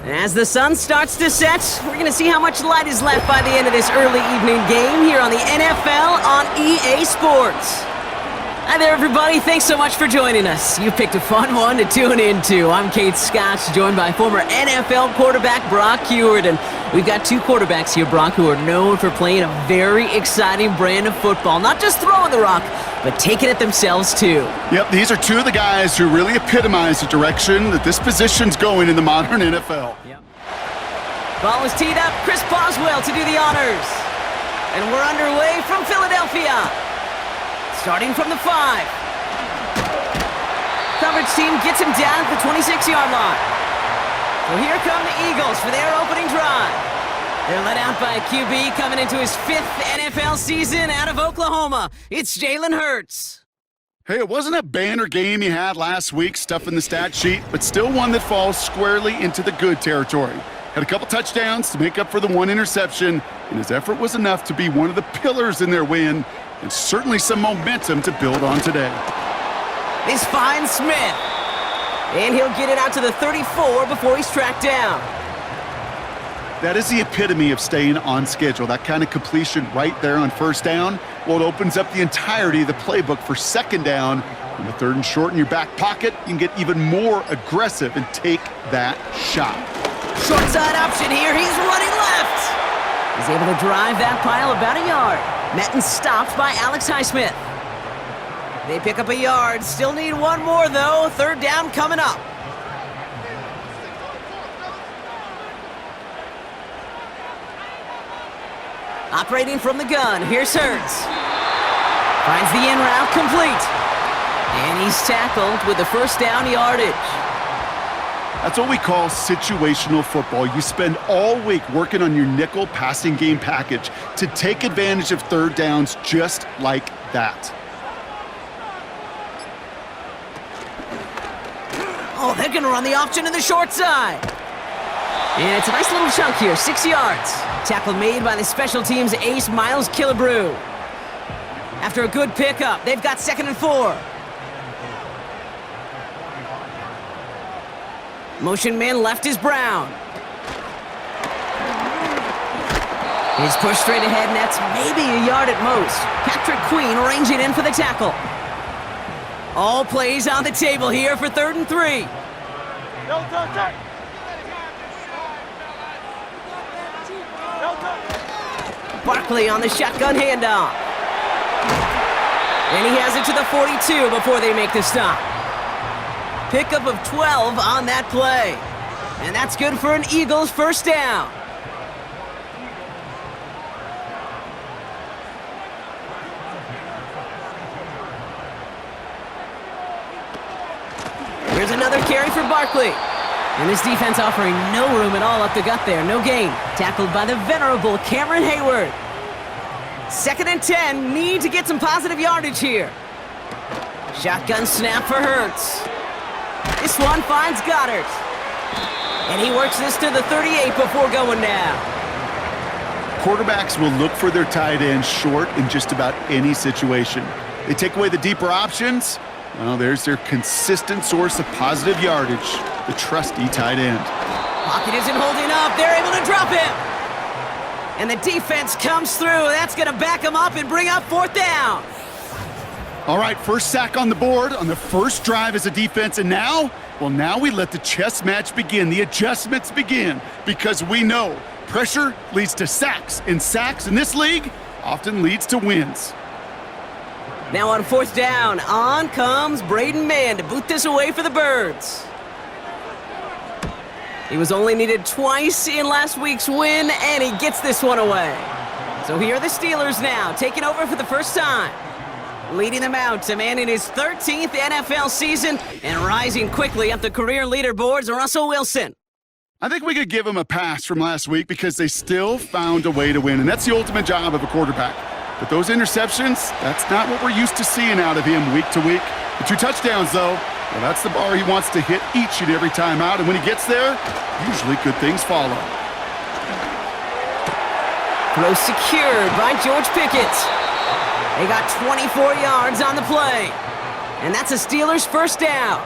As the sun starts to set, we're going to see how much light is left by the end of this early evening game here on the NFL on EA Sports. Hi there, everybody. Thanks so much for joining us. You picked a fun one to tune into. I'm Kate Scott, joined by former NFL quarterback Brock Huard. And we've got two quarterbacks here, Brock, who are known for playing a very exciting brand of football. Not just throwing the rock, but taking it themselves, too. Yep, these are two of the guys who really epitomize the direction that this position's going in the modern NFL. Yep. Ball is teed up. Chris Boswell to do the honors. And we're underway from Philadelphia. Starting from the 5. Coverage team gets him down at the 26-yard line. So here come the Eagles for their opening drive. They're led out by a QB coming into his 5th NFL season out of Oklahoma. It's Jalen Hurts. Hey, it wasn't a banner game he had last week, stuff in the stat sheet, but still one that falls squarely into the good territory. Had a couple touchdowns to make up for the one interception, and his effort was enough to be one of the pillars in their win, and certainly some momentum to build on today. This finds Smith. And he'll get it out to the 34 before he's tracked down. That is the epitome of staying on schedule. That kind of completion right there on first down. Well, it opens up the entirety of the playbook for second down. On the 3rd and short in your back pocket, you can get even more aggressive and take that shot. Short side option here. He's running left. He's able to drive that pile about a yard. Madden stopped by Alex Highsmith. They pick up a yard. Still need one more, though. 3rd down coming up. Operating from the gun. Here's Hurts. Finds the in route complete. And he's tackled with the first down yardage. That's what we call situational football. You spend all week working on your nickel passing game package to take advantage of 3rd downs just like that. Oh, they're going to run the option to the short side. And it's a nice little chunk here, 6 yards. Tackle made by the special teams ace, Miles Killebrew. After a good pickup, they've got 2nd and 4. Motion man left is Brown. He's pushed straight ahead, and that's maybe a yard at most. Patrick Queen ranging in for the tackle. All plays on the table here for 3rd and 3. Barkley on the shotgun handoff. And he has it to the 42 before they make the stop. Pickup of 12 on that play. And that's good for an Eagles first down. Here's another carry for Barkley. And this defense offering no room at all up the gut there. No gain. Tackled by the venerable Cameron Hayward. 2nd and 10. Need to get some positive yardage here. Shotgun snap for Hurts. This one finds Goddard. And he works this to the 38 before going down. Quarterbacks will look for their tight end short in just about any situation. They take away the deeper options. Well, there's their consistent source of positive yardage, the trusty tight end. Pocket isn't holding up. They're able to drop him. And the defense comes through. That's going to back him up and bring up 4th down. All right, first sack on the board on the first drive as a defense, and now we let the chess match begin, the adjustments begin, because we know pressure leads to sacks, and sacks in this league often leads to wins. Now on 4th down, on comes Braden Mann to boot this away for the Birds. He was only needed twice in last week's win, and he gets this one away. So here are the Steelers now, taking over for the first time. Leading them out to man in his 13th NFL season and rising quickly up the career leaderboards, Russell Wilson. I think we could give him a pass from last week because they still found a way to win, and that's the ultimate job of a quarterback. But those interceptions, that's not what we're used to seeing out of him week to week. The 2 touchdowns, though, well, that's the bar he wants to hit each and every time out, and when he gets there, usually good things follow. Throw secured by George Pickett. They got 24 yards on the play. And that's a Steelers first down.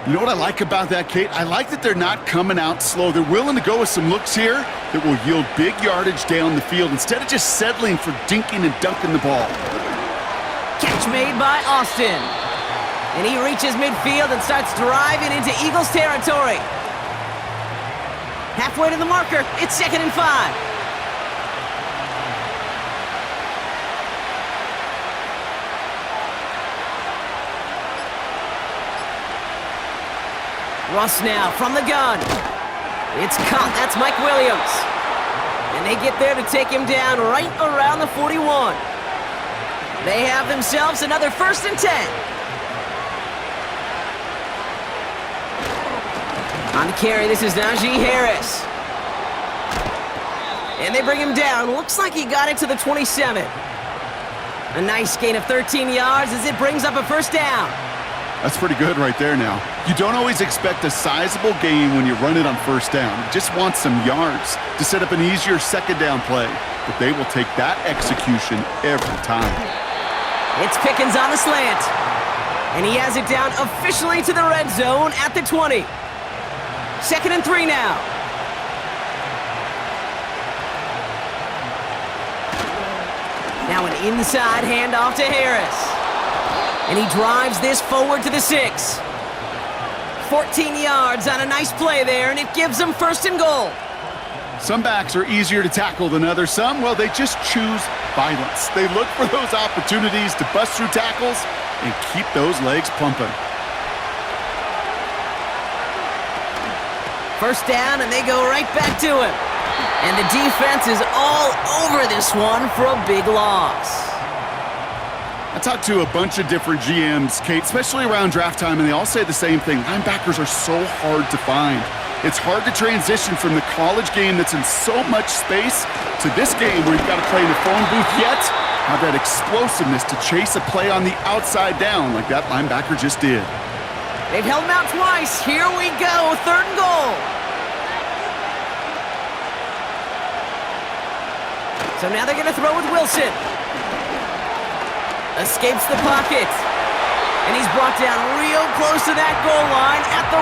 You know what I like about that, Kate? I like that they're not coming out slow. They're willing to go with some looks here that will yield big yardage down the field instead of just settling for dinking and dunking the ball. Catch made by Austin. And he reaches midfield and starts driving into Eagles territory. Halfway to the marker, it's 2nd and 5. Russ now from the gun. It's caught. That's Mike Williams. And they get there to take him down right around the 41. They have themselves another 1st and 10. On the carry, this is Najee Harris. And they bring him down. Looks like he got it to the 27. A nice gain of 13 yards as it brings up a 1st down. That's pretty good right there now. You don't always expect a sizable gain when you run it on 1st down. You just want some yards to set up an easier 2nd down play. But they will take that execution every time. It's Pickens on the slant. And he has it down officially to the red zone at the 20. 2nd and 3 now. Now an inside handoff to Harris. And he drives this forward to the 6. 14 yards on a nice play there, and it gives them 1st and goal. Some backs are easier to tackle than others. Some, well, they just choose violence. They look for those opportunities to bust through tackles and keep those legs pumping. 1st down, and they go right back to him. And the defense is all over this one for a big loss. I talked to a bunch of different GMs, Kate, especially around draft time, and they all say the same thing. Linebackers are so hard to find. It's hard to transition from the college game that's in so much space to this game where you've got to play in the phone booth, yet have that explosiveness to chase a play on the outside down like that linebacker just did. They've held him out twice. Here we go, 3rd and goal. So now they're going to throw with Wilson. Escapes the pocket. And he's brought down real close to that goal line at the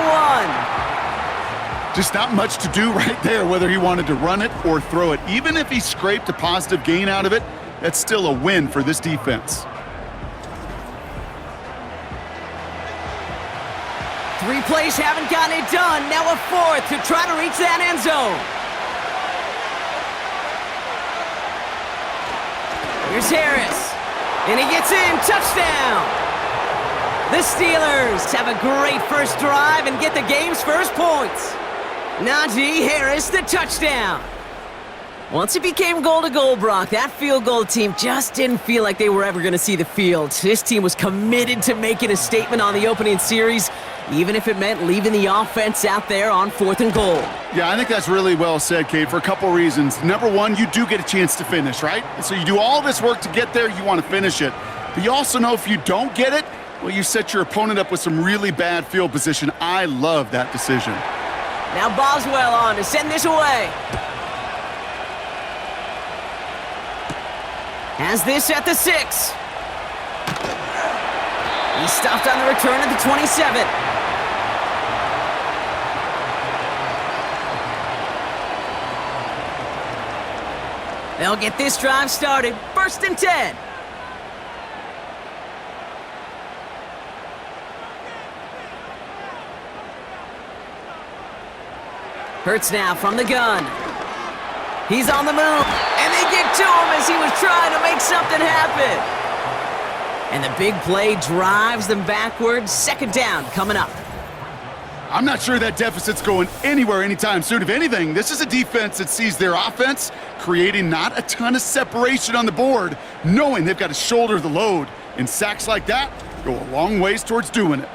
1. Just not much to do right there, whether he wanted to run it or throw it. Even if he scraped a positive gain out of it, that's still a win for this defense. 3 plays haven't gotten it done. Now a 4th to try to reach that end zone. Here's Harris. And he gets in. Touchdown. The Steelers have a great 1st drive and get the game's 1st points. Najee Harris, the touchdown. Once it became goal to goal, Brock, that field goal team just didn't feel like they were ever going to see the field. This team was committed to making a statement on the opening series, even if it meant leaving the offense out there on 4th and goal. Yeah, I think that's really well said, Kate, for a couple reasons. Number one, you do get a chance to finish, right? So you do all this work to get there, you want to finish it. But you also know if you don't get it, well, you set your opponent up with some really bad field position. I love that decision. Now Boswell on to send this away. Has this at the 6. He's stopped on the return at the 27. They'll get this drive started. 1st and 10. Hurts now from the gun. He's on the move, and they get to him as he was trying to make something happen. And the big play drives them backwards. 2nd down coming up. I'm not sure that deficit's going anywhere anytime soon. If anything, this is a defense that sees their offense creating not a ton of separation on the board, knowing they've got to shoulder the load. And sacks like that go a long ways towards doing it.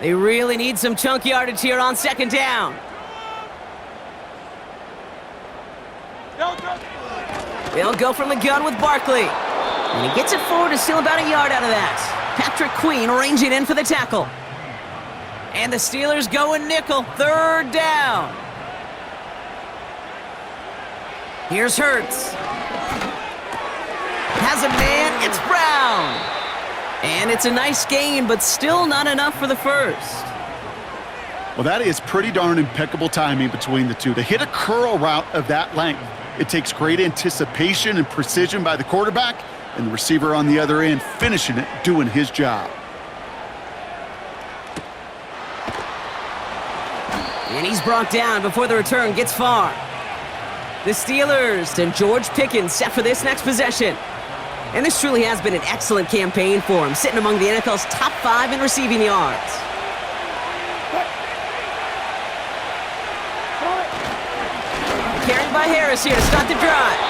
They really need some chunk yardage here on 2nd down. They'll go from the gun with Barkley. And he gets it forward to steal about a yard out of that. Patrick Queen ranging in for the tackle. And the Steelers go in nickel. 3rd down. Here's Hurts. Has a man. It's Brown. And it's a nice gain, but still not enough for the first. Well, that is pretty darn impeccable timing between the two. To hit a curl route of that length, it takes great anticipation and precision by the quarterback, and the receiver on the other end finishing it, doing his job. And he's brought down before the return gets far. The Steelers and George Pickens set for this next possession. And this truly has been an excellent campaign for him, sitting among the NFL's top 5 in receiving yards. Carried by Harris here to start the drive.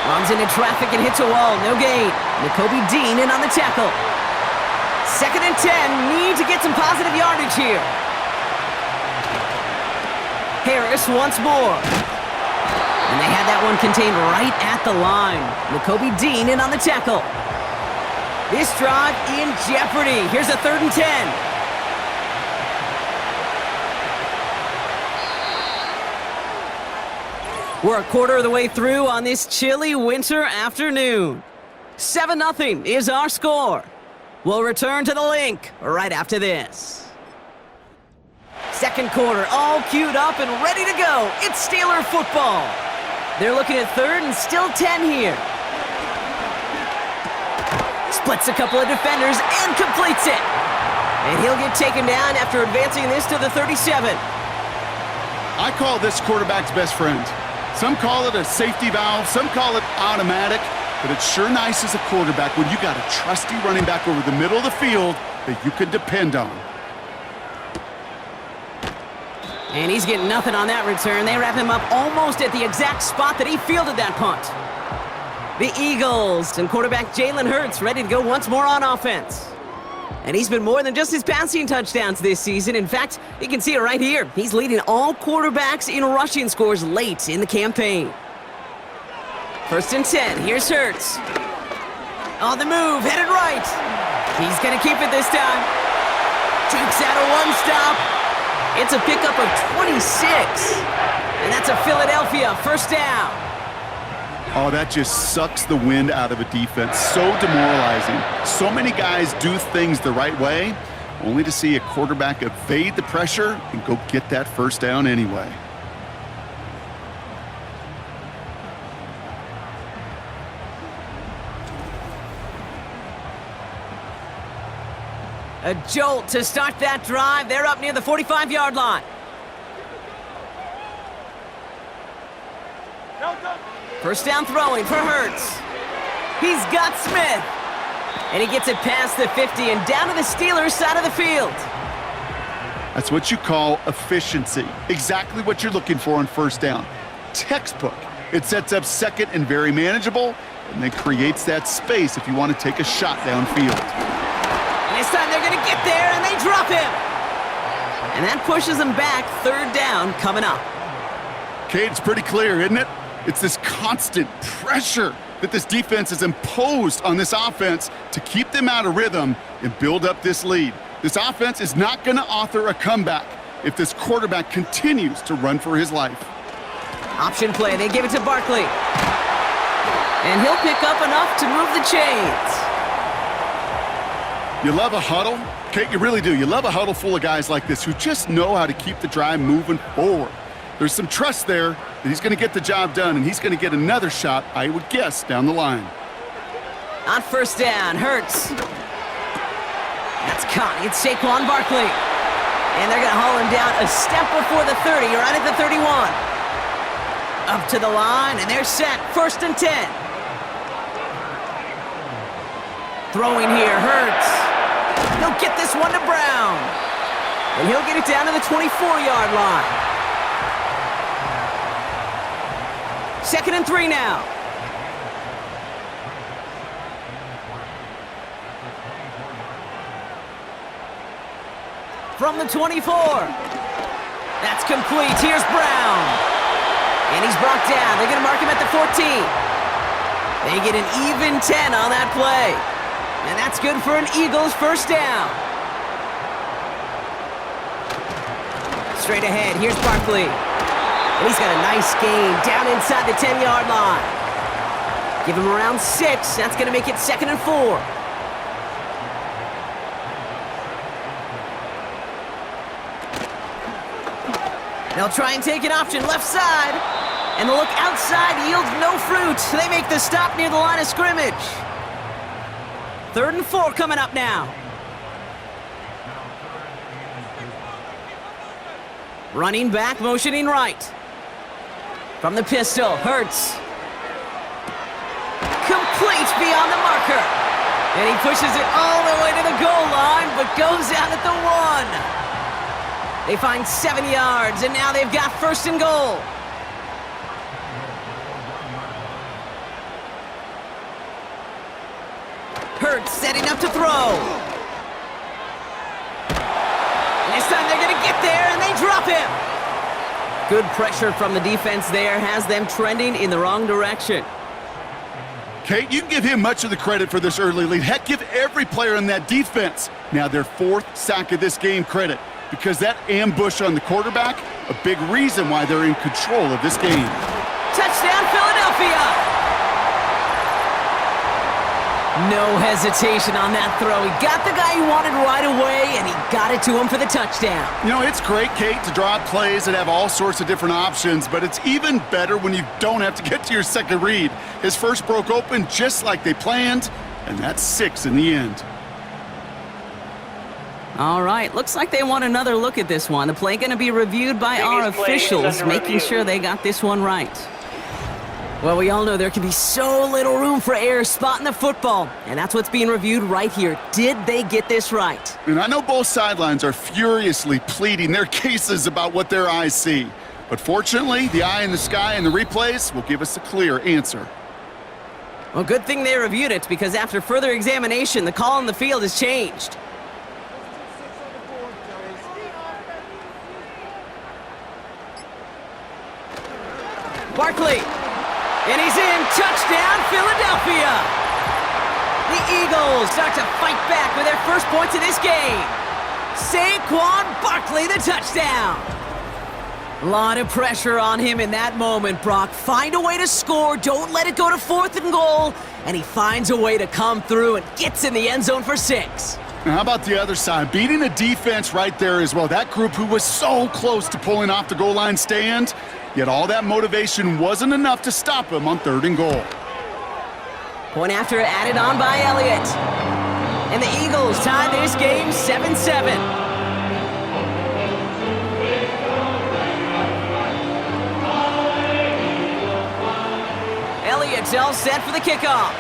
Runs into traffic and hits a wall, no gain. Nakobe Dean in on the tackle. 2nd and 10, need to get some positive yardage here. Harris once more. And they had that one contained right at the line. Nakobe Dean in on the tackle. This drive in jeopardy. Here's a 3rd and 10. We're a quarter of the way through on this chilly winter afternoon. 7-0 is our score. We'll return to the link right after this. Second quarter, all queued up and ready to go. It's Steeler football. They're looking at 3rd and still 10 here. Splits a couple of defenders and completes it. And he'll get taken down after advancing this to the 37. I call this quarterback's best friend. Some call it a safety valve, some call it automatic, but it's sure nice as a quarterback when you got a trusty running back over the middle of the field that you can depend on. And he's getting nothing on that return. They wrap him up almost at the exact spot that he fielded that punt. The Eagles and quarterback Jalen Hurts ready to go once more on offense. And he's been more than just his passing touchdowns this season. In fact, you can see it right here. He's leading all quarterbacks in rushing scores late in the campaign. 1st and 10, here's Hurts. On the move, headed right. He's going to keep it this time. Takes out a one-stop. It's a pickup of 26. And that's a Philadelphia 1st down. Oh, that just sucks the wind out of a defense. So demoralizing. So many guys do things the right way, only to see a quarterback evade the pressure and go get that 1st down anyway. A jolt to start that drive. They're up near the 45-yard line. First down throwing for Hurts. He's got Smith. And he gets it past the 50 and down to the Steelers' side of the field. That's what you call efficiency. Exactly what you're looking for on 1st down. Textbook. It sets up 2nd and very manageable, and then creates that space if you want to take a shot downfield. This time they're going to get there, and they drop him. And that pushes them back. 3rd down coming up. Kate, it's pretty clear, isn't it? It's this constant pressure that this defense has imposed on this offense to keep them out of rhythm and build up this lead. This offense is not going to author a comeback if this quarterback continues to run for his life. Option play. They give it to Barkley. And he'll pick up enough to move the chains. You love a huddle? Kate, you really do. You love a huddle full of guys like this who just know how to keep the drive moving forward. There's some trust there that he's going to get the job done, and he's going to get another shot, I would guess, down the line. On 1st down, Hurts. That's caught. It's Saquon Barkley. And they're going to haul him down a step before the 30, right at the 31. Up to the line, and they're set. 1st and 10. Throwing here, Hurts. He'll get this one to Brown. And he'll get it down to the 24-yard line. 2nd and 3 now. From the 24. That's complete. Here's Brown. And he's brought down. They're going to mark him at the 14. They get an even 10 on that play. And that's good for an Eagles 1st down. Straight ahead, here's Barkley. And he's got a nice gain down inside the 10-yard line. Give him around 6. That's going to make it 2nd and 4. They'll try and take an option left side. And the look outside yields no fruit. They make the stop near the line of scrimmage. 3rd and 4 coming up now. Running back, motioning right. From the pistol, Hurts. Complete beyond the marker. And he pushes it all the way to the goal line, but goes out at the 1. They find 7 yards, and now they've got 1st and goal. Hurts setting up to throw. And this time they're going to get there, and they drop him. Good pressure from the defense there has them trending in the wrong direction. Kate, you can give him much of the credit for this early lead. Heck, give every player on that defense now their 4th sack of this game credit, because that ambush on the quarterback, a big reason why they're in control of this game. Touchdown, Philadelphia! No hesitation on that throw. He got the guy he wanted right away, and he got it to him for the touchdown. You know, it's great, Kate, to draw up plays that have all sorts of different options, but it's even better when you don't have to get to your second read. His first broke open just like they planned, and that's 6 in the end. All right, looks like they want another look at this one. The play going to be reviewed by our officials, making sure they got this one right. Well, we all know there can be so little room for error spotting the football, and that's what's being reviewed right here. Did they get this right? And I know both sidelines are furiously pleading their cases about what their eyes see. But fortunately, the eye in the sky and the replays will give us a clear answer. Well, good thing they reviewed it, because after further examination, the call on the field has changed. Barkley. And he's in. Touchdown, Philadelphia! The Eagles start to fight back with their first points of this game. Saquon Barkley, the touchdown. A lot of pressure on him in that moment, Brock. Find a way to score. Don't let it go to 4th and goal. And he finds a way to come through and gets in the end zone for 6. Now, how about the other side? Beating a defense right there as well. That group who was so close to pulling off the goal line stand, yet all that motivation wasn't enough to stop him on 3rd and goal. Point after added on by Elliott. And the Eagles tie this game 7-7. Elliott's all set for the kickoff.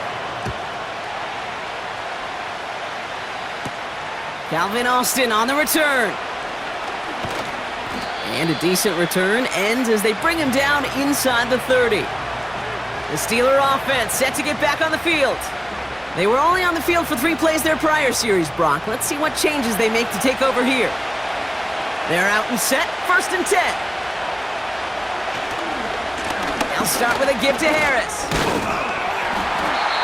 Calvin Austin on the return. And a decent return ends as they bring him down inside the 30. The Steeler offense set to get back on the field. They were only on the field for 3 plays their prior series, Brock. Let's see what changes they make to take over here. They're out and set, 1st and 10. They'll start with a give to Harris.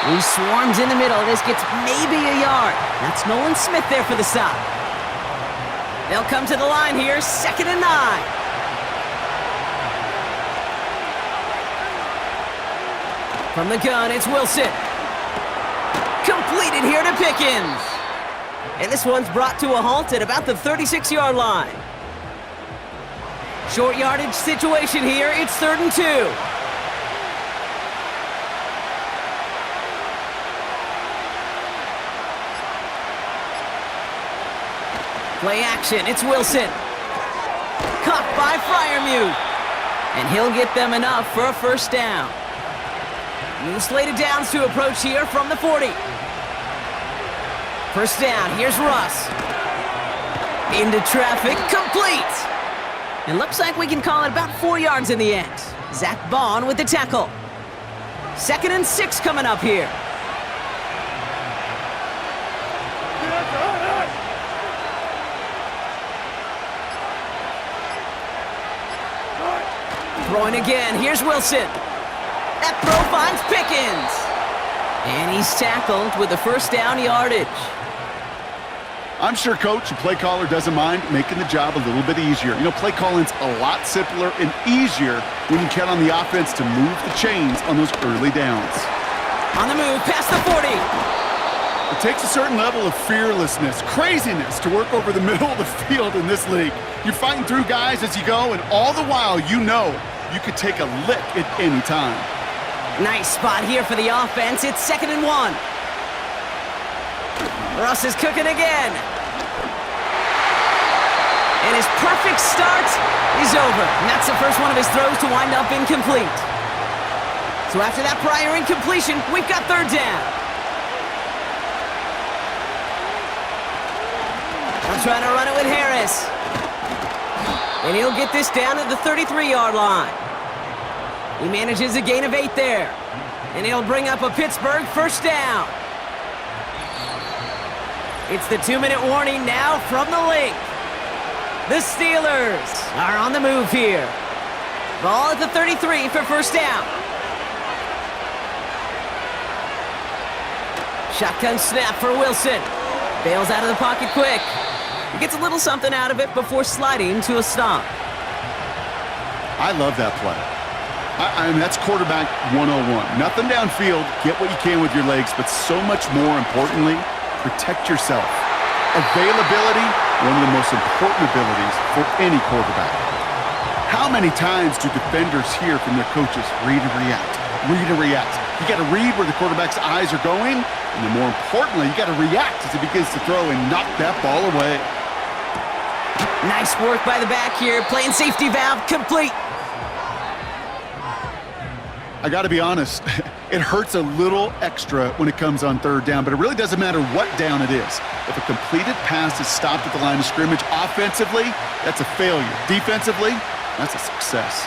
He swarms in the middle. This gets maybe a yard. That's Nolan Smith there for the stop. They'll come to the line here, 2nd and 9. From the gun, it's Wilson. Completed here to Pickens. And this one's brought to a halt at about the 36-yard line. Short yardage situation here. It's 3rd and 2. Play action, it's Wilson. Caught by Freiermuth. And he'll get them enough for a 1st down. New slated downs to approach here from the 40. 1st down, here's Russ. Into traffic, complete. And looks like we can call it about 4 yards in the end. Zach Bond with the tackle. 2nd and 6 coming up here. Throwing again, here's Wilson. That throw finds Pickens. And he's tackled with the 1st down yardage. I'm sure coach and play caller doesn't mind making the job a little bit easier. You know, play calling's a lot simpler and easier when you count on the offense to move the chains on those early downs. On the move, past the 40. It takes a certain level of fearlessness, craziness to work over the middle of the field in this league. You're fighting through guys as you go, and all the while you know you could take a lick at any time. Nice spot here for the offense. It's 2nd and 1. Russ is cooking again. And his perfect start is over. And that's the first one of his throws to wind up incomplete. So after that prior incompletion, we've got 3rd down. I'm trying to run it with Harris. And he'll get this down at the 33-yard line. He manages a gain of 8 there. And he'll bring up a Pittsburgh 1st down. It's the 2-minute warning now from the link. The Steelers are on the move here. Ball at the 33 for 1st down. Shotgun snap for Wilson. Bails out of the pocket quick. He gets a little something out of it before sliding to a stop. I love that play. I mean, that's quarterback 101. Nothing downfield, get what you can with your legs, but so much more importantly, protect yourself. Availability, one of the most important abilities for any quarterback. How many times do defenders hear from their coaches, read and react, read and react? You got to read where the quarterback's eyes are going, and then more importantly, you got to react as he begins to throw and knock that ball away. Nice work by the back here, playing safety valve complete. I got to be honest, it hurts a little extra when it comes on 3rd down, but it really doesn't matter what down it is. If a completed pass is stopped at the line of scrimmage, offensively, that's a failure. Defensively, that's a success.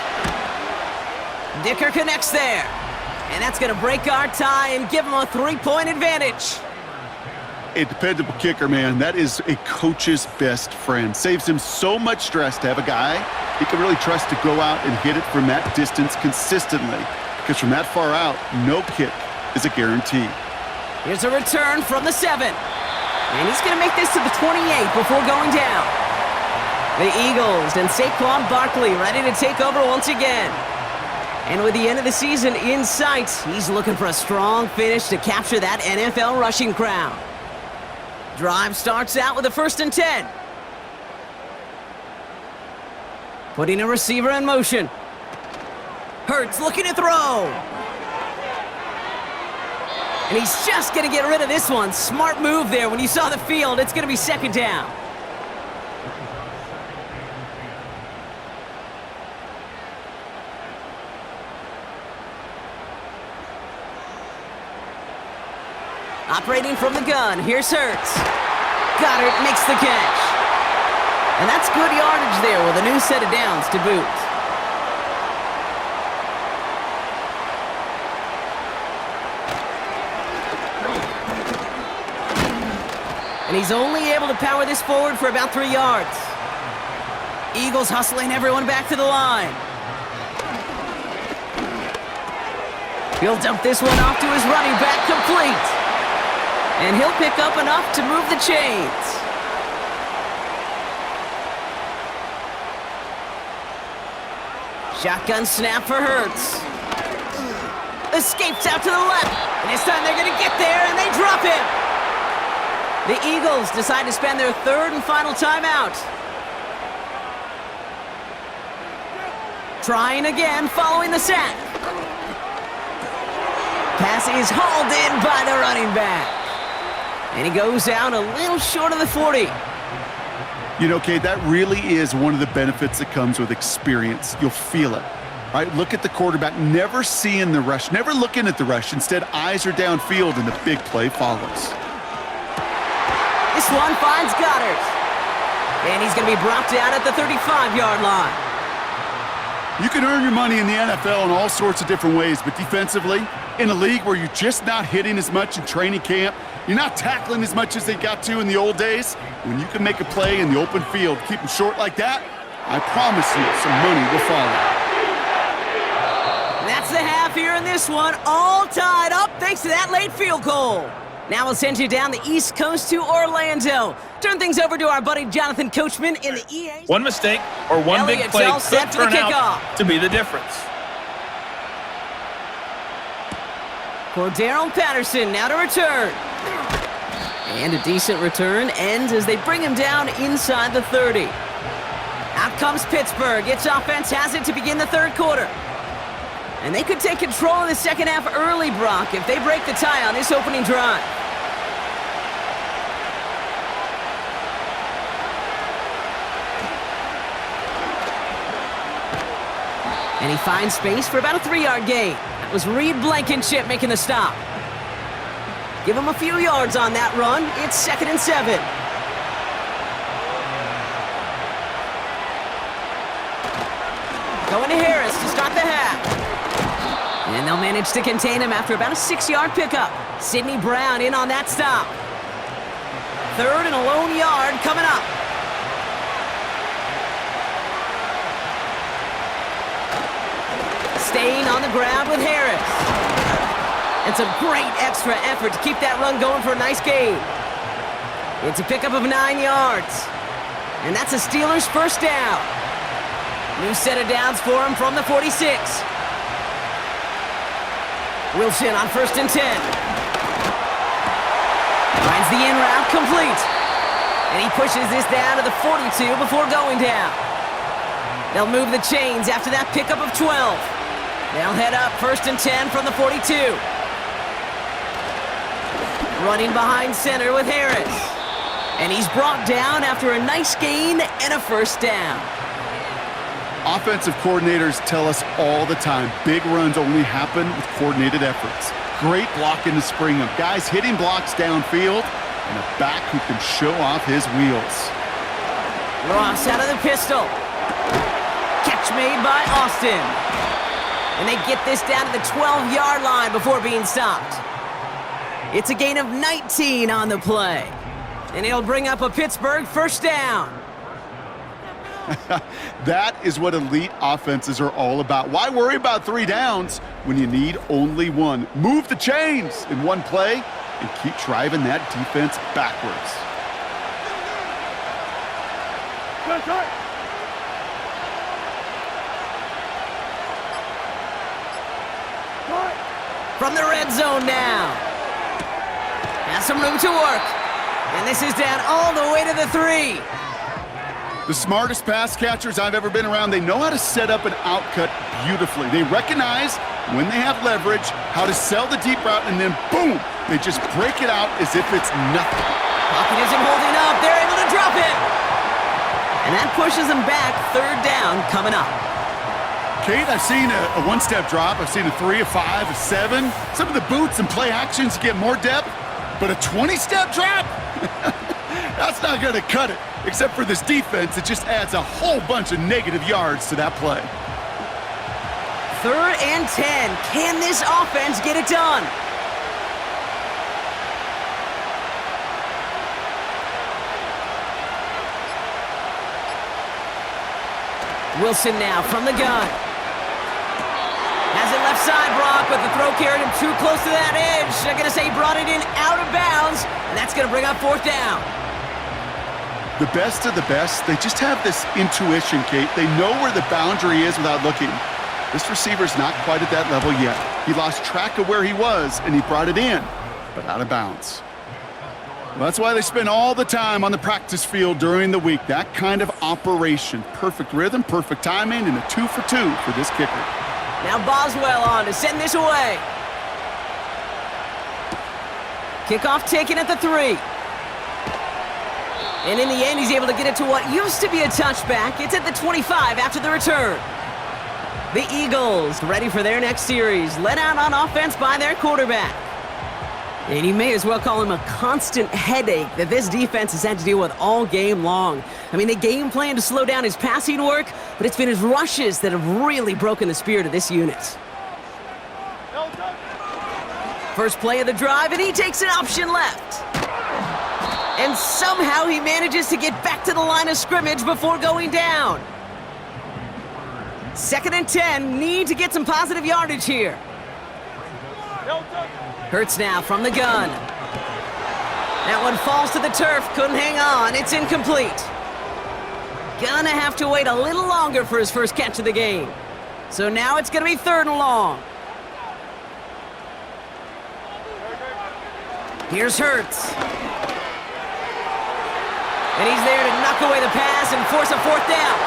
Dicker connects there. And that's going to break our tie and give him a 3-point advantage. A dependable kicker, man. That is a coach's best friend. Saves him so much stress to have a guy he can really trust to go out and hit it from that distance consistently. Because from that far out, no kick is a guarantee. Here's a return from the 7. And he's going to make this to the 28 before going down. The Eagles and Saquon Barkley ready to take over once again. And with the end of the season in sight, he's looking for a strong finish to capture that NFL rushing crown. Drive starts out with a 1st and 10. Putting a receiver in motion. Hurts looking to throw. And he's just going to get rid of this one. Smart move there. When you saw the field, it's going to be 2nd down. Operating from the gun, here's Hurts. Goddard makes the catch. And that's good yardage there with a new set of downs to boot. And he's only able to power this forward for about 3 yards. Eagles hustling everyone back to the line. He'll dump this one off to his running back, complete. And he'll pick up enough to move the chains. Shotgun snap for Hurts. Escapes out to the left. And this time they're going to get there, and they drop him. The Eagles decide to spend their 3rd and final timeout. Trying again following the sack. Pass is hauled in by the running back. And he goes out a little short of the 40. You know, Kate, that really is one of the benefits that comes with experience. You'll feel it, right? Look at the quarterback, never seeing the rush, never looking at the rush. Instead, eyes are downfield, and the big play follows. This one finds Goddard. And he's going to be brought down at the 35-yard line. You can earn your money in the NFL in all sorts of different ways, but defensively, in a league where you're just not hitting as much in training camp, you're not tackling as much as they got to in the old days, when you can make a play in the open field, keep them short like that, I promise you some money will follow. That's the half here in this one, all tied up thanks to that late field goal. Now we'll send you down the East Coast to Orlando. Turn things over to our buddy Jonathan Coachman in the EA. One mistake or one big play could turn out to be the difference. For Darrell Patterson now to return. And a decent return ends as they bring him down inside the 30. Out comes Pittsburgh. Its offense has it to begin the third quarter. And they could take control of the second half early, Brock, if they break the tie on this opening drive. And he finds space for about a 3-yard gain. That was Reed Blankenship making the stop. Give him a few yards on that run. It's 2nd and 7. Going to Harris to start the half. And they'll manage to contain him after about a 6-yard pickup. Sidney Brown in on that stop. 3rd and a lone yard coming up. Staying on the ground with Harris. And some great extra effort to keep that run going for a nice gain. It's a pickup of 9 yards. And that's a Steelers first down. New set of downs for him from the 46. Wilson on 1st and 10. Finds the in route complete. And he pushes this down to the 42 before going down. They'll move the chains after that pickup of 12. They'll head up 1st and 10 from the 42. Running behind center with Harris. And he's brought down after a nice gain and a first down. Offensive coordinators tell us all the time, big runs only happen with coordinated efforts. Great blocking to spring them. Guys hitting blocks downfield, and a back who can show off his wheels. Ross out of the pistol. Catch made by Austin. And they get this down to the 12-yard line before being stopped. It's a gain of 19 on the play. And it'll bring up a Pittsburgh first down. That is what elite offenses are all about. Why worry about 3 downs when you need only 1? Move the chains in one play and keep driving that defense backwards. From the red zone now. Has some room to work. And this is down all the way to the 3. The smartest pass catchers I've ever been around, they know how to set up an outcut beautifully. They recognize when they have leverage, how to sell the deep route, and then boom, they just break it out as if it's nothing. Pocket isn't holding up. They're able to drop it. And that pushes them back. 3rd down coming up. Kate, I've seen a one-step drop. I've seen a 3, a 5, a 7. Some of the boots and play actions get more depth, but a 20-step drop? That's not going to cut it. Except for this defense, it just adds a whole bunch of negative yards to that play. 3rd and 10. Can this offense get it done? Wilson now from the gun. Has it left side, Brock, but the throw carried him too close to that edge. They're going to say he brought it in out of bounds, and that's going to bring up 4th down. The best of the best, they just have this intuition, Kate. They know where the boundary is without looking. This receiver's not quite at that level yet. He lost track of where he was, and he brought it in, but out of bounds. Well, that's why they spend all the time on the practice field during the week. That kind of operation. Perfect rhythm, perfect timing, and a 2 for 2 for this kicker. Now Boswell on to send this away. Kickoff taken at the 3. And in the end, he's able to get it to what used to be a touchback. It's at the 25 after the return. The Eagles ready for their next series, led out on offense by their quarterback. And you may as well call him a constant headache that this defense has had to deal with all game long. I mean, they game plan to slow down his passing work, but it's been his rushes that have really broken the spirit of this unit. First play of the drive, and he takes an option left. And somehow he manages to get back to the line of scrimmage before going down. 2nd and 10, need to get some positive yardage here. Hurts now from the gun. That one falls to the turf, couldn't hang on, it's incomplete. Gonna have to wait a little longer for his first catch of the game. So now it's gonna be 3rd and long. Here's Hurts. And he's there to knock away the pass and force a fourth down.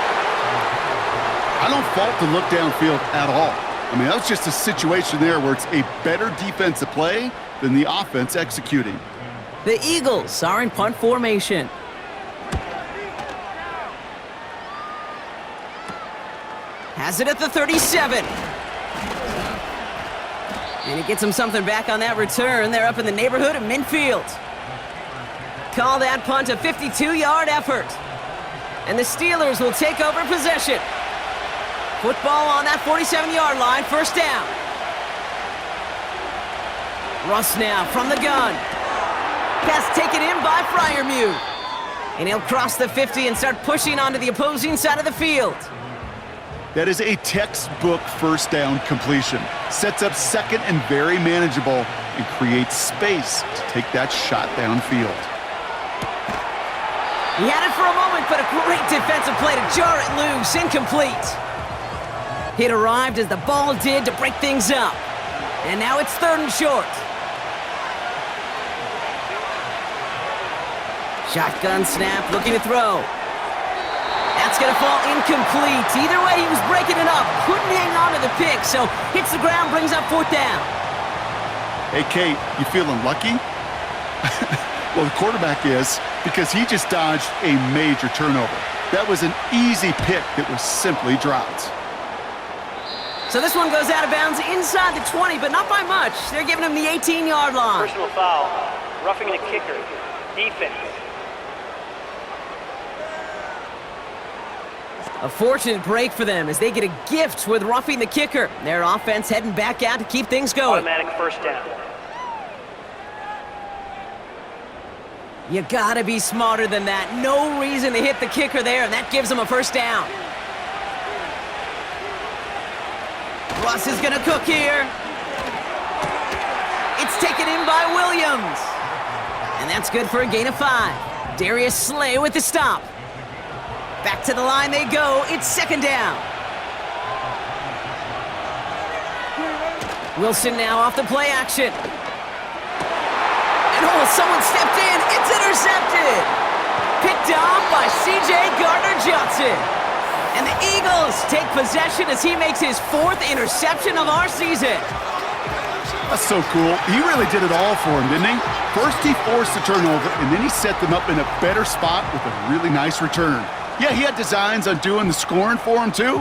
I don't fault the look downfield at all. I mean, that was just a situation there where it's a better defensive play than the offense executing. The Eagles are in punt formation. Has it at the 37. And he gets him something back on that return. They're up in the neighborhood of midfield. Call that punt a 52-yard effort. And the Steelers will take over possession. Football on that 47-yard line, first down. Russ now from the gun. Pass taken in by Freiermuth. And he'll cross the 50 and start pushing onto the opposing side of the field. That is a textbook first down completion. Sets up second and very manageable and creates space to take that shot downfield. He had it for a moment, but a great defensive play to jar it loose. Incomplete. It arrived as the ball did to break things up. And now it's third and short. Shotgun snap, looking to throw. That's going to fall incomplete. Either way, he was breaking it up. Couldn't hang on to the pick, so hits the ground, brings up fourth down. Hey, Kate, you feeling lucky? Well, the quarterback is, because he just dodged a major turnover. That was an easy pick that was simply dropped. So this one goes out of bounds inside the 20, but not by much. They're giving him the 18-yard line. Personal foul, roughing the kicker, defense. A fortunate break for them as they get a gift with roughing the kicker. Their offense heading back out to keep things going. Automatic first down. You gotta be smarter than that. No reason to hit the kicker there, and that gives them a first down. Russ is gonna cook here. It's taken in by Williams. And that's good for a gain of 5. Darius Slay with the stop. Back to the line they go. It's second down. Wilson now off the play action. And oh, someone stepped in. It's intercepted. Picked off by C.J. Gardner-Johnson. And the Eagles take possession as he makes his 4th interception of our season. That's so cool. He really did it all for him, didn't he? First he forced the turnover, and then he set them up in a better spot with a really nice return. Yeah, he had designs on doing the scoring for him, too.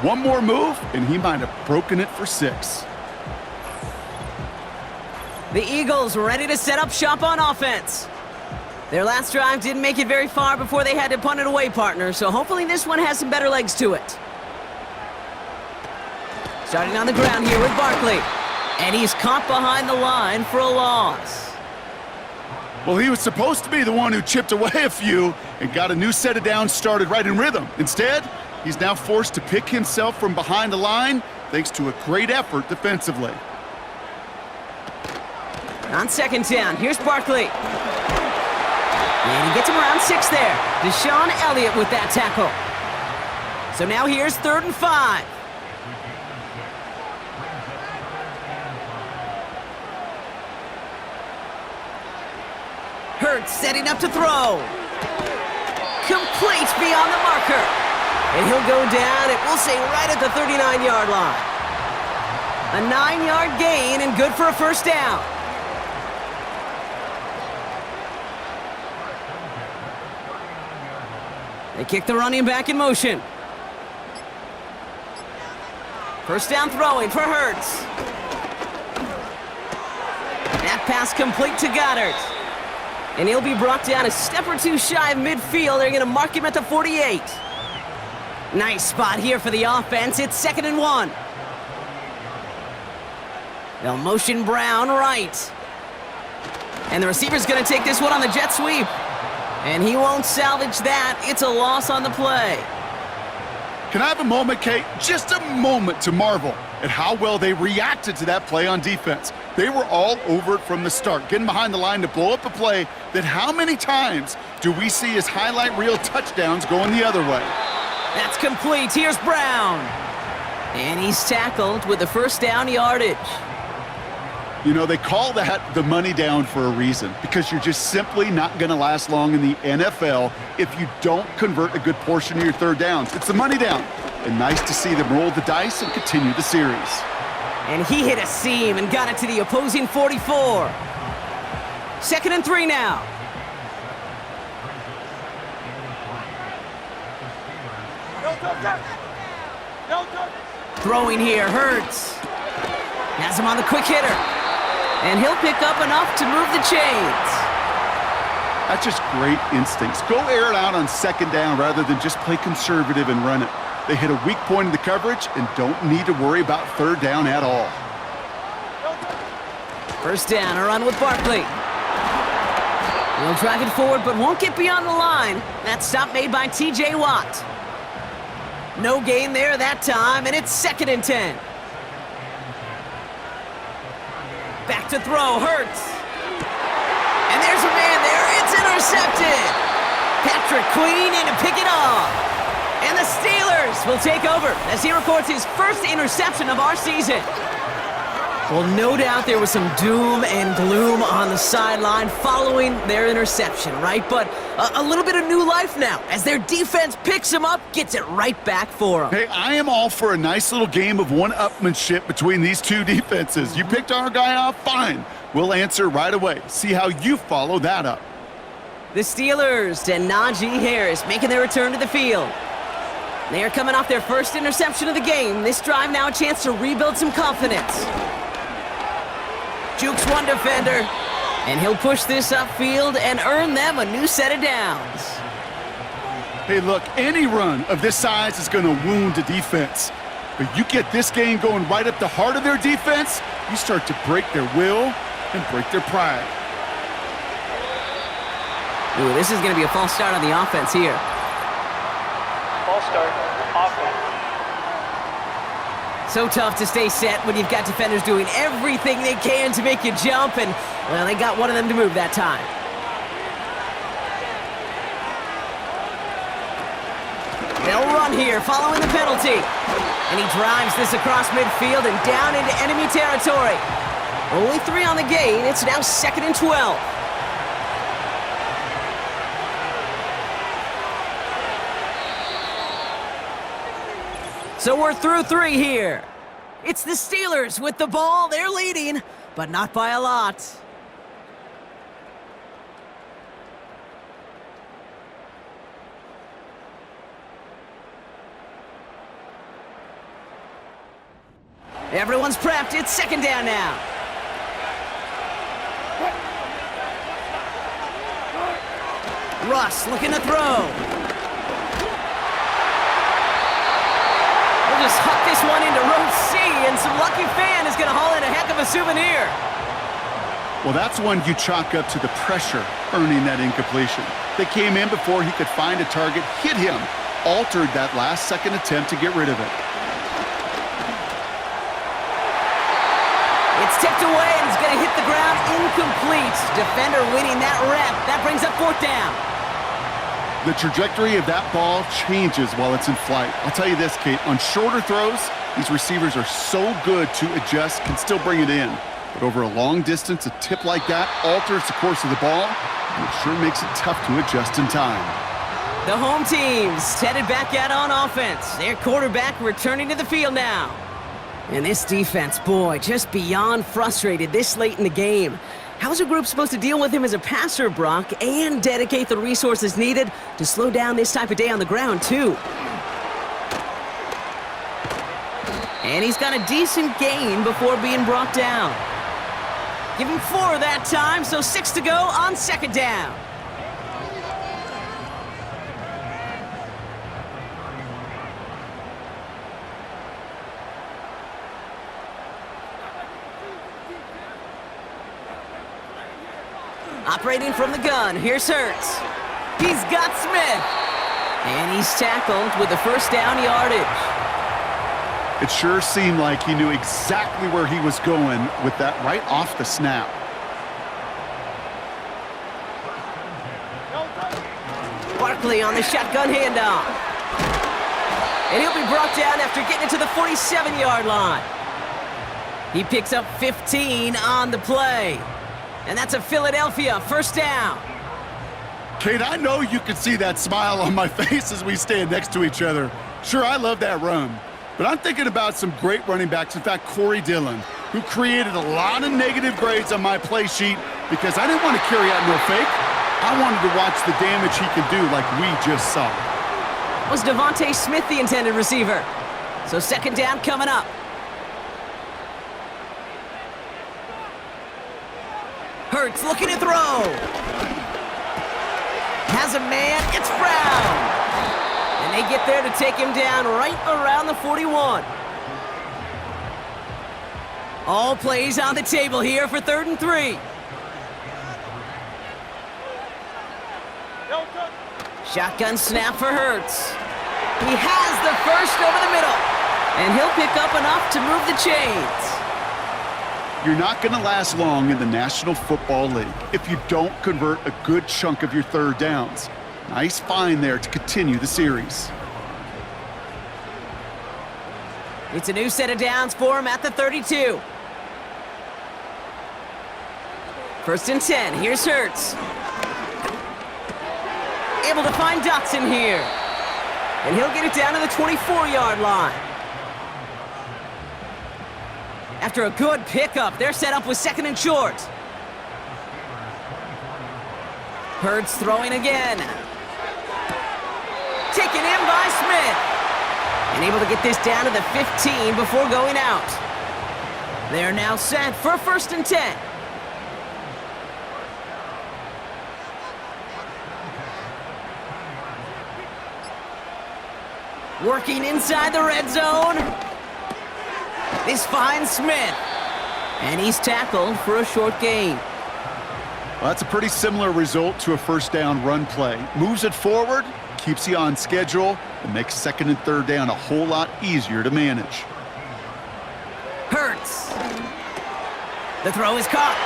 One more move, and he might have broken it for 6. The Eagles ready to set up shop on offense. Their last drive didn't make it very far before they had to punt it away, partner, so hopefully this one has some better legs to it. Starting on the ground here with Barkley. And he's caught behind the line for a loss. Well, he was supposed to be the one who chipped away a few and got a new set of downs started right in rhythm. Instead, he's now forced to pick himself from behind the line thanks to a great effort defensively. On second down, here's Barkley. And he gets him around 6 there. Deshaun Elliott with that tackle. So now here's 3rd and 5. Hurts setting up to throw. Complete beyond the marker. And he'll go down, it will say right at the 39-yard line. A 9-yard gain and good for a first down. They kick the running back in motion. First down throwing for Hurts. That pass complete to Goddard. And he'll be brought down a step or two shy of midfield. They're going to mark him at the 48. Nice spot here for the offense. It's 2nd and 1. They'll motion Brown right. And the receiver's going to take this one on the jet sweep. And he won't salvage that. It's a loss on the play. Can I have a moment, Kate? Just a moment to marvel at how well they reacted to that play on defense. They were all over it from the start, getting behind the line to blow up a play that how many times do we see as highlight reel touchdowns going the other way? That's complete. Here's Brown. And he's tackled with the first down yardage. You know, they call that the money down for a reason, because you're just simply not going to last long in the NFL if you don't convert a good portion of your third downs. It's the money down. And nice to see them roll the dice and continue the series. And he hit a seam and got it to the opposing 44. 2nd and 3 now. Throwing here, Hurts. Has him on the quick hitter. And he'll pick up enough to move the chains. That's just great instincts. Go air it out on 2nd down rather than just play conservative and run it. They hit a weak point in the coverage and don't need to worry about 3rd down at all. 1st down, a run with Barkley. He'll drive it forward, but won't get beyond the line. That stop made by T.J. Watt. No gain there that time, and it's 2nd and 10. Back to throw, Hurts. And there's a man there, it's intercepted. Patrick Queen in to pick it off. And the Steelers will take over as he records his first interception of our season. Well, no doubt there was some doom and gloom on the sideline following their interception, right? But a little bit of new life now as their defense picks him up, gets it right back for them. Hey, I am all for a nice little game of one-upmanship between these two defenses. You picked our guy off, fine. We'll answer right away. See how you follow that up. The Steelers and Najee Harris making their return to the field. They are coming off their first interception of the game. This drive now a chance to rebuild some confidence. Jukes one defender, and he'll push this upfield and earn them a new set of downs. Hey, look, any run of this size is going to wound a defense. But you get this game going right up the heart of their defense, you start to break their will and break their pride. Ooh, this is going to be a false start on the offense here. False start, offense. So tough to stay set when you've got defenders doing everything they can to make you jump, and, well, they got one of them to move that time. They'll run here following the penalty. And he drives this across midfield and down into enemy territory. Only 3 on the gain. It's now 2nd and 12. So we're through 3 here. It's the Steelers with the ball. They're leading, but not by a lot. Everyone's prepped. It's 2nd down now. Russ looking to throw. Just huck this one into row C, and some lucky fan is going to haul in a heck of a souvenir. Well, that's one you chalk up to the pressure earning that incompletion. They came in before he could find a target, hit him, altered that last-second attempt to get rid of it. It's tipped away, and it's going to hit the ground incomplete. Defender winning that rep. That brings up 4th down. The trajectory of that ball changes while it's in flight. I'll tell you this, Kate, on shorter throws, these receivers are so good to adjust, can still bring it in. But over a long distance, a tip like that alters the course of the ball, and it sure makes it tough to adjust in time. The home team's headed back out on offense. Their quarterback returning to the field now. And this defense, boy, just beyond frustrated this late in the game. How's a group supposed to deal with him as a passer, Brock, and dedicate the resources needed to slow down this type of day on the ground, too? And he's got a decent gain before being brought down. Give him 4 that time, so 6 to go on 2nd down. Operating from the gun, here's Hurts. He's got Smith. And he's tackled with the 1st down yardage. It sure seemed like he knew exactly where he was going with that right off the snap. Barkley on the shotgun handoff. And he'll be brought down after getting it to the 47-yard line. He picks up 15 on the play. And that's a Philadelphia first down. Kate, I know you can see that smile on my face as we stand next to each other. Sure, I love that run. But I'm thinking about some great running backs. In fact, Corey Dillon, who created a lot of negative grades on my play sheet because I didn't want to carry out no fake. I wanted to watch the damage he could do like we just saw. Was Devontae Smith the intended receiver? So second down coming up. Hurts looking to throw. Has a man, it's Brown. And they get there to take him down right around the 41. All plays on the table here for 3rd and 3. Shotgun snap for Hurts. He has the first over the middle. And he'll pick up enough to move the chains. You're not going to last long in the National Football League if you don't convert a good chunk of your third downs. Nice find there to continue the series. It's a new set of downs for him at the 32. 1st and 10, here's Hurts. Able to find Dotson here. And he'll get it down to the 24-yard line. After a good pickup, they're set up with 2nd and short. Hurts throwing again. Taken in by Smith. And able to get this down to the 15 before going out. They're now set for 1st and 10. Working inside the red zone. This finds Smith. And he's tackled for a short gain. Well, that's a pretty similar result to a first down run play. Moves it forward, keeps you on schedule, and makes 2nd and 3rd down a whole lot easier to manage. Hurts. The throw is caught.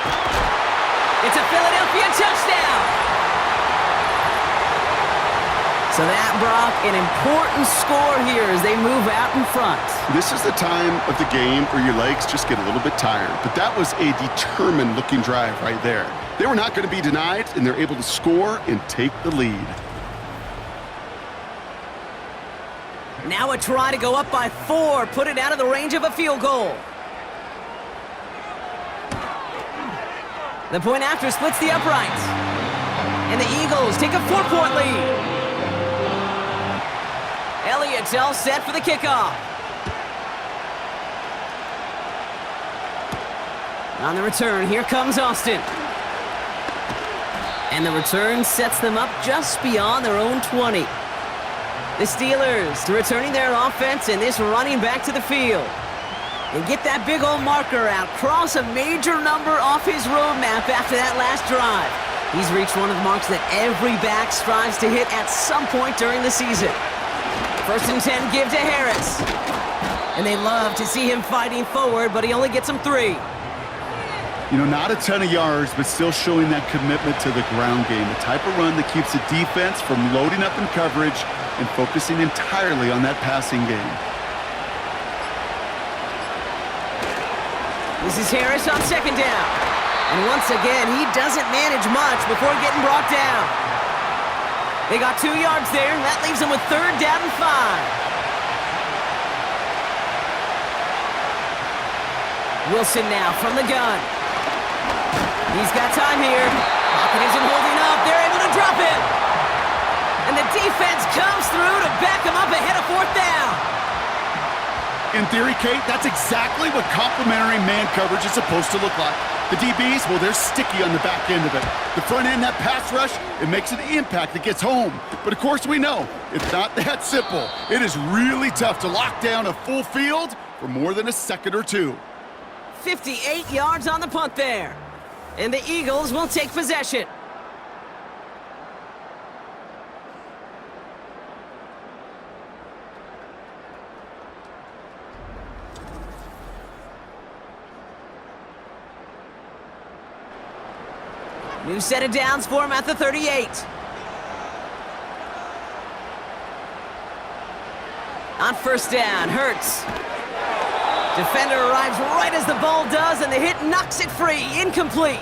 It's a Philadelphia touchdown. So that, Brock, an important score here as they move out in front. This is the time of the game where your legs just get a little bit tired. But that was a determined-looking drive right there. They were not going to be denied, and they're able to score and take the lead. Now a try to go up by 4, put it out of the range of a field goal. The point after splits the uprights. And the Eagles take a 4-point lead. Elliott's all set for the kickoff. On the return, here comes Austin. And the return sets them up just beyond their own 20. The Steelers returning their offense and this running back to the field. And get that big old marker out. Cross a major number off his roadmap after that last drive. He's reached one of the marks that every back strives to hit at some point during the season. 1st and 10, give to Harris. And they love to see him fighting forward, but he only gets them 3. You know, not a ton of yards, but still showing that commitment to the ground game. The type of run that keeps the defense from loading up in coverage and focusing entirely on that passing game. This is Harris on 2nd down. And once again, he doesn't manage much before getting brought down. They got 2 yards there, and that leaves them with 3rd down and 5. Wilson now from the gun. He's got time here. Pocket isn't holding up. They're able to drop him. And the defense comes through to back him up ahead of 4th down. In theory, Kate, that's exactly what complementary man coverage is supposed to look like. The DBs, well, they're sticky on the back end of it. The front end, that pass rush, it makes an impact that gets home. But of course we know, it's not that simple. It is really tough to lock down a full field for more than a second or 2. 58 yards on the punt there. And the Eagles will take possession. New set of downs for him at the 38. On 1st down, Hurts. Defender arrives right as the ball does, and the hit knocks it free. Incomplete.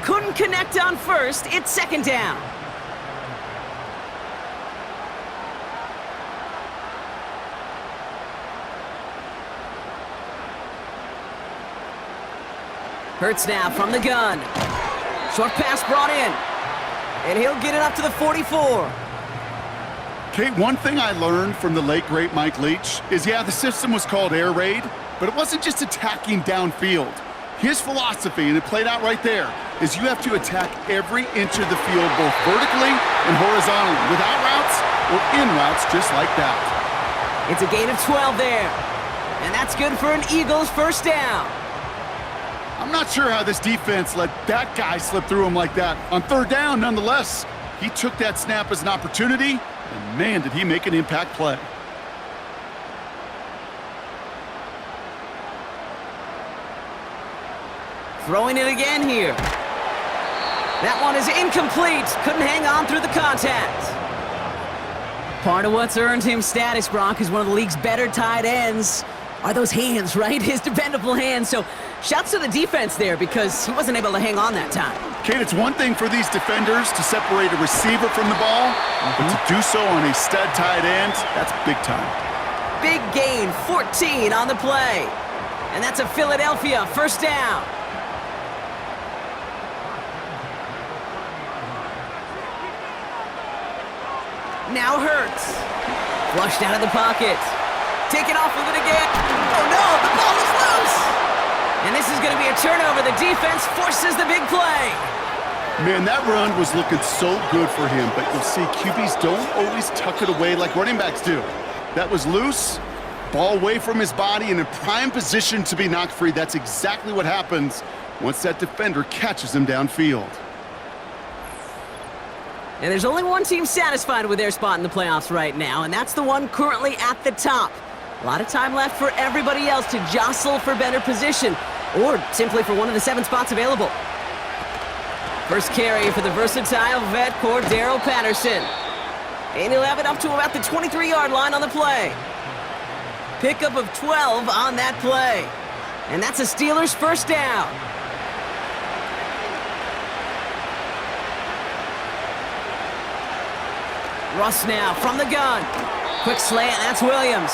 Couldn't connect on first. It's second down. Hurts now from the gun. Short pass brought in. And he'll get it up to the 44. Kate, one thing I learned from the late, great Mike Leach is, yeah, the system was called air raid, but it wasn't just attacking downfield. His philosophy, and it played out right there, is you have to attack every inch of the field, both vertically and horizontally, without routes or in routes, just like that. It's a gain of 12 there. And that's good for an Eagles first down. I'm not sure how this defense let that guy slip through him like that. On third down, nonetheless, he took that snap as an opportunity, and man, did he make an impact play. Throwing it again here. That one is incomplete. Couldn't hang on through the contact. Part of what's earned him status, Brock, is one of the league's better tight ends. Are those hands, right? His dependable hands. So shouts to the defense there because he wasn't able to hang on that time. Kate, it's one thing for these defenders to separate a receiver from the ball, but to do so on a stud tight end, that's big time. Big gain, 14 on the play. And that's a Philadelphia first down. Now Hurts. Flushed out of the pocket. Taken off with it again. Oh no, the ball is loose. And this is going to be a turnover. The defense forces the big play. Man, that run was looking so good for him, but you'll see QBs don't always tuck it away like running backs do. That was loose, ball away from his body and in prime position to be knocked free. That's exactly what happens once that defender catches him downfield. And there's only one team satisfied with their spot in the playoffs right now, and that's the one currently at the top. A lot of time left for everybody else to jostle for better position, or simply for one of the 7 spots available. First carry for the versatile vet Cordero Patterson. And he'll have it up to about the 23-yard line on the play. Pickup of 12 on that play. And that's a Steelers first down. Russ now from the gun. Quick slant, that's Williams.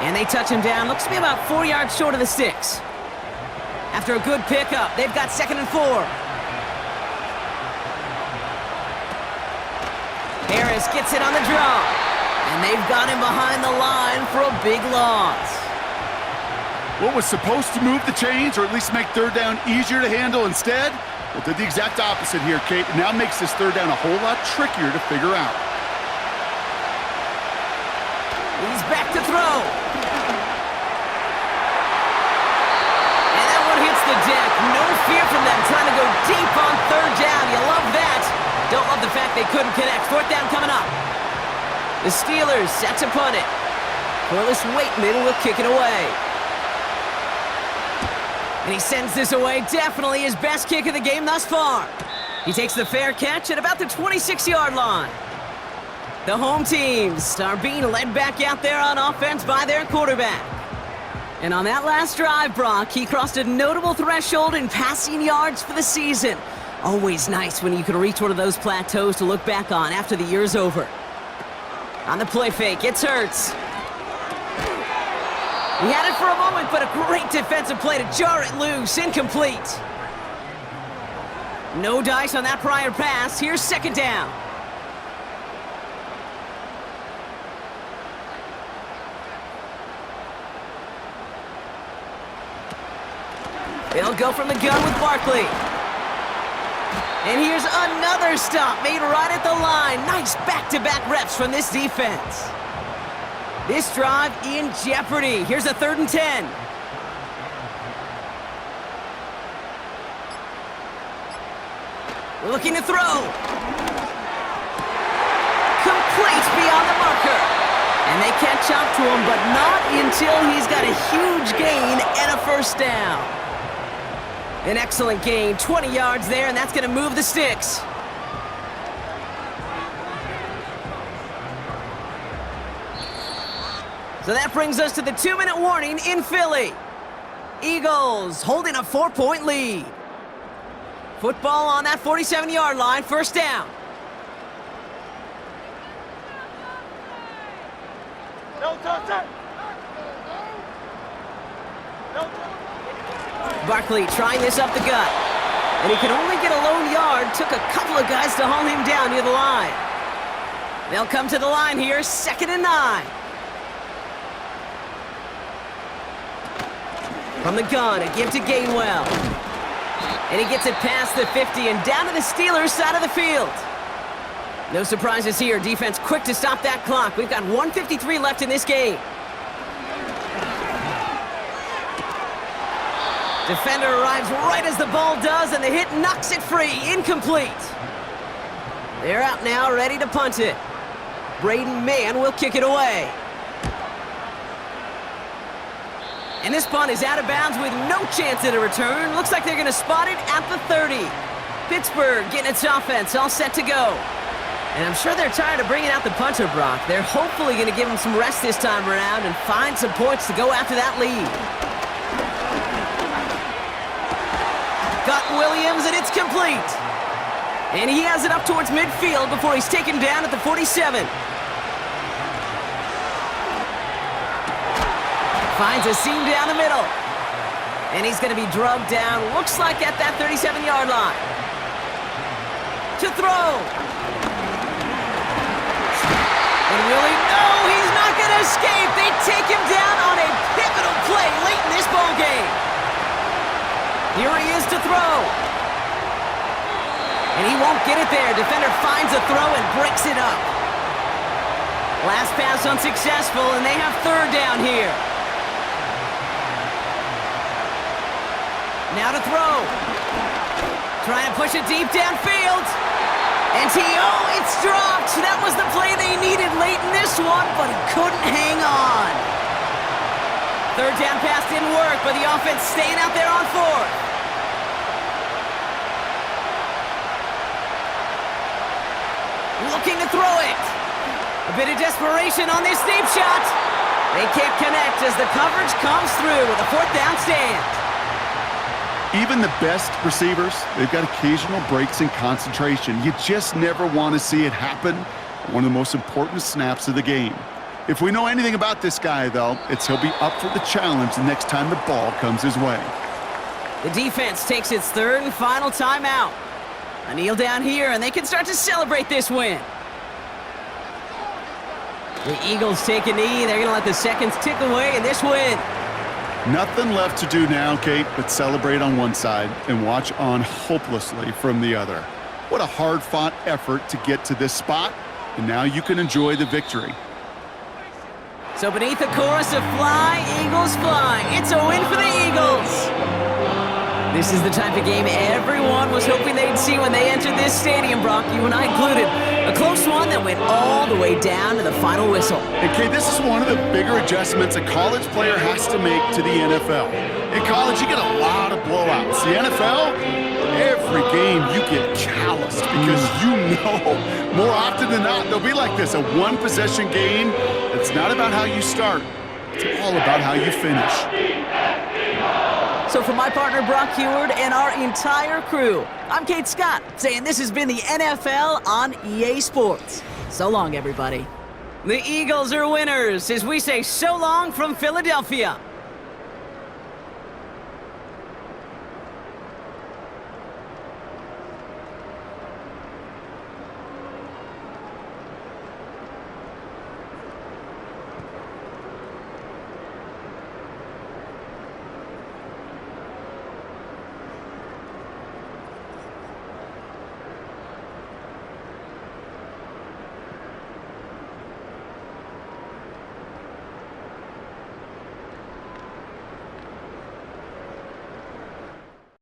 And they touch him down. Looks to be about 4 yards short of the sticks. After a good pickup, they've got 2nd and 4. Harris gets it on the draw. And they've got him behind the line for a big loss. What was supposed to move the chains, or at least make third down easier to handle instead, well, did the exact opposite here, Kate. Now makes this third down a whole lot trickier to figure out. He's back to throw. And that one hits the deck. No fear from them trying to go deep on third down. You love that. Don't love the fact they couldn't connect. Fourth down coming up. The Steelers set to punt it. Corliss Waitman will kick it away. And he sends this away. Definitely his best kick of the game thus far. He takes the fair catch at about the 26-yard line. The home teams are being led back out there on offense by their quarterback. And on that last drive, Brock, he crossed a notable threshold in passing yards for the season. Always nice when you can reach one of those plateaus to look back on after the year's over. On the play fake, it's Hurts. He had it for a moment, but a great defensive play to jar it loose. Incomplete. No dice on that prior pass. Here's 2nd down. They'll go from the gun with Barkley. And here's another stop made right at the line. Nice back-to-back reps from this defense. This drive in jeopardy. Here's a 3rd and 10. Looking to throw. Complete beyond the marker. And they catch up to him, but not until he's got a huge gain and a first down. An excellent gain, 20 yards there, and that's going to move the sticks. So that brings us to the 2-minute warning in Philly. Eagles holding a 4-point lead. Football on that 47-yard line, first down. Barkley trying this up the gut. And he could only get a lone yard. Took a couple of guys to haul him down near the line. They'll come to the line here, 2nd and 9. From the gun, a give to Gainwell. And he gets it past the 50 and down to the Steelers' side of the field. No surprises here. Defense quick to stop that clock. We've got 1:53 left in this game. Defender arrives right as the ball does, and the hit knocks it free. Incomplete. They're out now, ready to punt it. Braden Mann will kick it away. And this punt is out of bounds with no chance at a return. Looks like they're going to spot it at the 30. Pittsburgh getting its offense all set to go. And I'm sure they're tired of bringing out the punter, Brock. They're hopefully going to give him some rest this time around and find some points to go after that lead. Got Williams, and it's complete. And he has it up towards midfield before he's taken down at the 47. Finds a seam down the middle. And he's going to be drugged down, looks like at that 37-yard line. To throw. And Willie, no, he's not going to escape. They take him down on a pivotal play late in this ball game. Here he is to throw. And he won't get it there. Defender finds a throw and breaks it up. Last pass unsuccessful, and they have 3rd down here. Now to throw. Trying to push it deep downfield. And it's dropped. That was the play they needed late in this one, but he couldn't hang on. 3rd down pass didn't work, but the offense staying out there on 4th. Looking to throw it. A bit of desperation on this deep shot. They can't connect as the coverage comes through with a 4th down stand. Even the best receivers, they've got occasional breaks in concentration. You just never want to see it happen. One of the most important snaps of the game. If we know anything about this guy, though, it's he'll be up for the challenge the next time the ball comes his way. The defense takes its 3rd and final timeout. A kneel down here, and they can start to celebrate this win. The Eagles take a knee. They're going to let the seconds tick away in this win. Nothing left to do now, Kate, but celebrate on one side and watch on hopelessly from the other. What a hard-fought effort to get to this spot, and now you can enjoy the victory. So beneath the chorus of Fly, Eagles Fly, it's a win for the Eagles. This is the type of game everyone was hoping they'd see when they entered this stadium, Brock, you and I included. A close one that went all the way down to the final whistle. And Kate, this is one of the bigger adjustments a college player has to make to the NFL. In college, you get a lot of blowouts. The NFL, every game you get calloused because you know more often than not they'll be like this, a one-possession game. It's not about how you start. It's all about how you finish. So for my partner, Brock Heward, and our entire crew, I'm Kate Scott, saying this has been the NFL on EA Sports. So long, everybody. The Eagles are winners as we say so long from Philadelphia.